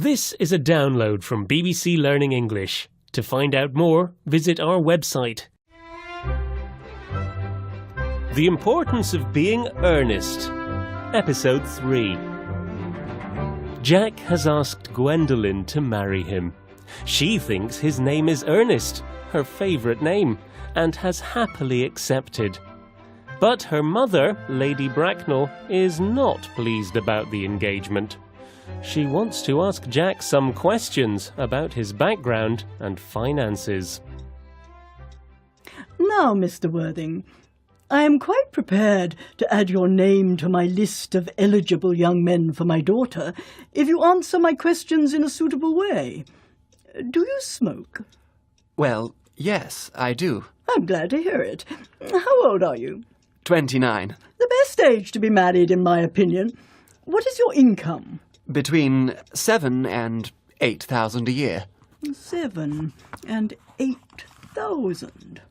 This is a download from BBC Learning English. To find out more, visit our website. The Importance of Being Earnest. Episode 3. Jack has asked Gwendolen to marry him. She thinks his name is Earnest, her favourite name, and has happily accepted. But her mother, Lady Bracknell, is not pleased about the engagement. She wants to ask Jack some questions about his background and finances. Now, Mr. Worthing, I am quite prepared to add your name to my list of eligible young men for my daughter if you answer my questions in a suitable way. Do you smoke? Well, yes, I do. I'm glad to hear it. How old are you? 29. The best age to be married, in my opinion. What is your income? Between 7 and 8,000 a year. 7 and 8,000.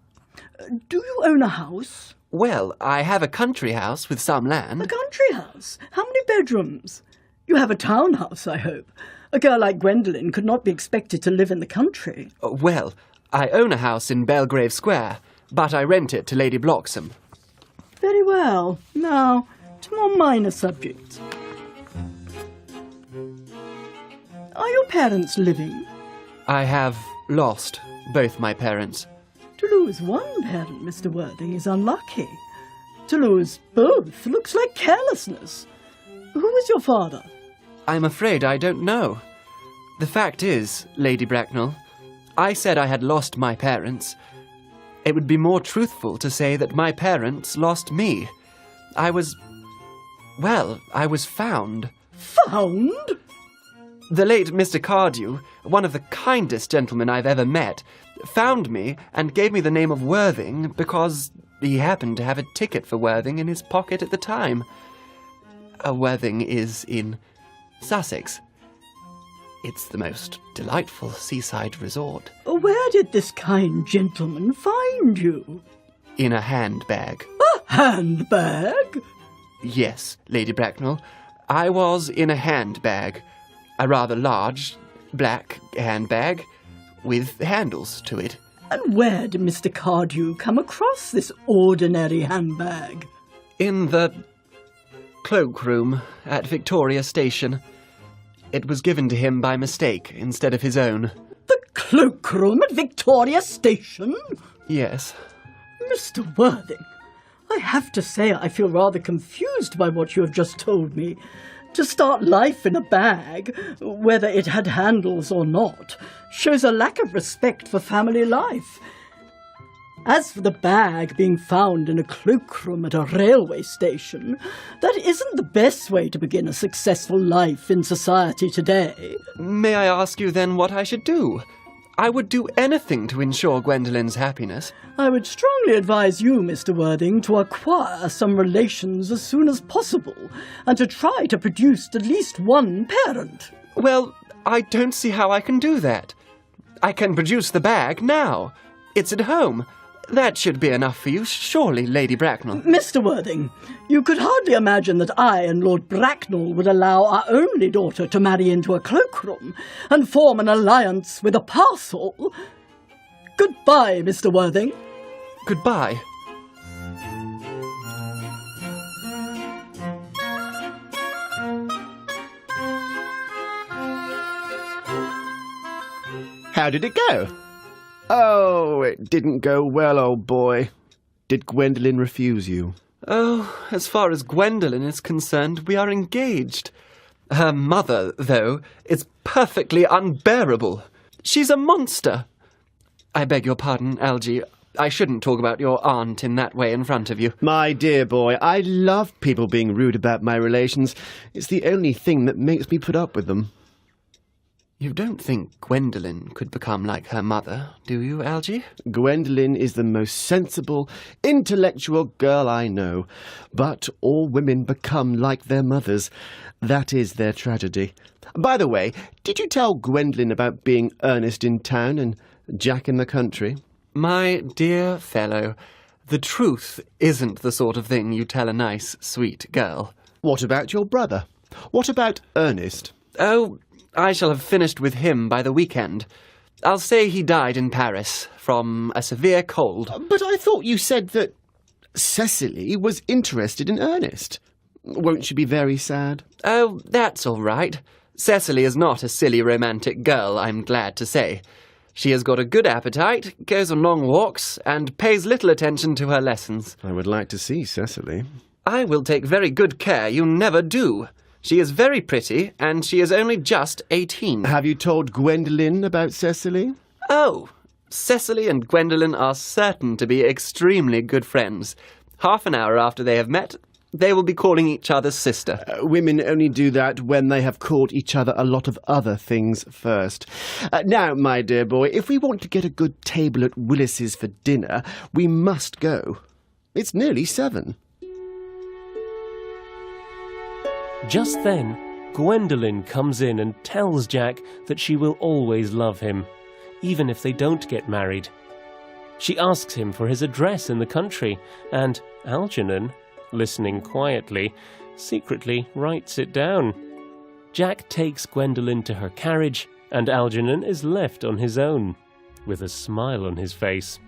Do you own a house? Well, I have a country house with some land. A country house? How many bedrooms? You have a townhouse, I hope. A girl like Gwendolen could not be expected to live in the country. Well, I own a house in Belgrave Square, but I rent it to Lady Bloxham. Very well. Now, to more minor subjects. Are your parents living? I have lost both my parents. To lose one parent, Mr. Worthing, is unlucky. To lose both looks like carelessness. Who is your father? I'm afraid I don't know. The fact is, Lady Bracknell, I said I had lost my parents. It would be more truthful to say that my parents lost me. I was found. Found? The late Mr. Cardew, one of the kindest gentlemen I've ever met, found me and gave me the name of Worthing because he happened to have a ticket for Worthing in his pocket at the time. Worthing is in Sussex. It's the most delightful seaside resort. Where did this kind gentleman find you? In a handbag. A handbag? Yes, Lady Bracknell. I was in a handbag. A rather large, black handbag with handles to it. And where did Mr. Cardew come across this ordinary handbag? In the cloakroom at Victoria Station. It was given to him by mistake instead of his own. The cloakroom at Victoria Station? Yes. Mr. Worthing, I have to say I feel rather confused by what you have just told me. To start life in a bag, whether it had handles or not, shows a lack of respect for family life. As for the bag being found in a cloakroom at a railway station, that isn't the best way to begin a successful life in society today. May I ask you then what I should do? I would do anything to ensure Gwendolen's happiness. I would strongly advise you, Mr. Worthing, to acquire some relations as soon as possible, and to try to produce at least one parent. Well, I don't see how I can do that. I can produce the bag now. It's at home. That should be enough for you, surely, Lady Bracknell. Mr. Worthing, you could hardly imagine that I and Lord Bracknell would allow our only daughter to marry into a cloakroom and form an alliance with a parcel. Goodbye, Mr. Worthing. Goodbye. How did it go? Oh, it didn't go well, old boy. Did Gwendolen refuse you? Oh, as far as Gwendolen is concerned, we are engaged. Her mother, though, is perfectly unbearable. She's a monster. I beg your pardon, Algy. I shouldn't talk about your aunt in that way in front of you. My dear boy, I love people being rude about my relations. It's the only thing that makes me put up with them. You don't think Gwendolen could become like her mother, do you, Algy? Gwendolen is the most sensible, intellectual girl I know. But all women become like their mothers. That is their tragedy. By the way, did you tell Gwendolen about being Earnest in town and Jack in the country? My dear fellow, the truth isn't the sort of thing you tell a nice, sweet girl. What about your brother? What about Earnest? Oh, I shall have finished with him by the weekend. I'll say he died in Paris from a severe cold. But I thought you said that Cecily was interested in Ernest. Won't she be very sad? Oh, that's all right. Cecily is not a silly romantic girl, I'm glad to say. She has got a good appetite, goes on long walks, and pays little attention to her lessons. I would like to see Cecily. I will take very good care you never do. She is very pretty, and she is only just 18. Have you told Gwendolen about Cecily? Oh, Cecily and Gwendolen are certain to be extremely good friends. Half an hour after they have met, they will be calling each other sister. Women only do that when they have called each other a lot of other things first. Now, my dear boy, if we want to get a good table at Willis's for dinner, we must go. It's nearly 7. Just then, Gwendolen comes in and tells Jack that she will always love him, even if they don't get married. She asks him for his address in the country, and Algernon, listening quietly, secretly writes it down. Jack takes Gwendolen to her carriage, and Algernon is left on his own, with a smile on his face.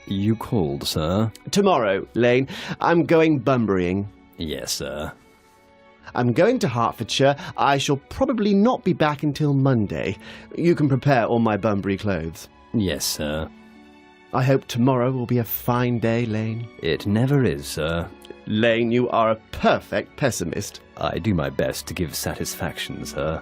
You called, sir? Tomorrow, Lane. I'm going Bunburying. Yes, sir. I'm going to Hertfordshire. I shall probably not be back until Monday. You can prepare all my Bunbury clothes. Yes, sir. I hope tomorrow will be a fine day, Lane. It never is, sir. Lane, you are a perfect pessimist. I do my best to give satisfaction, sir.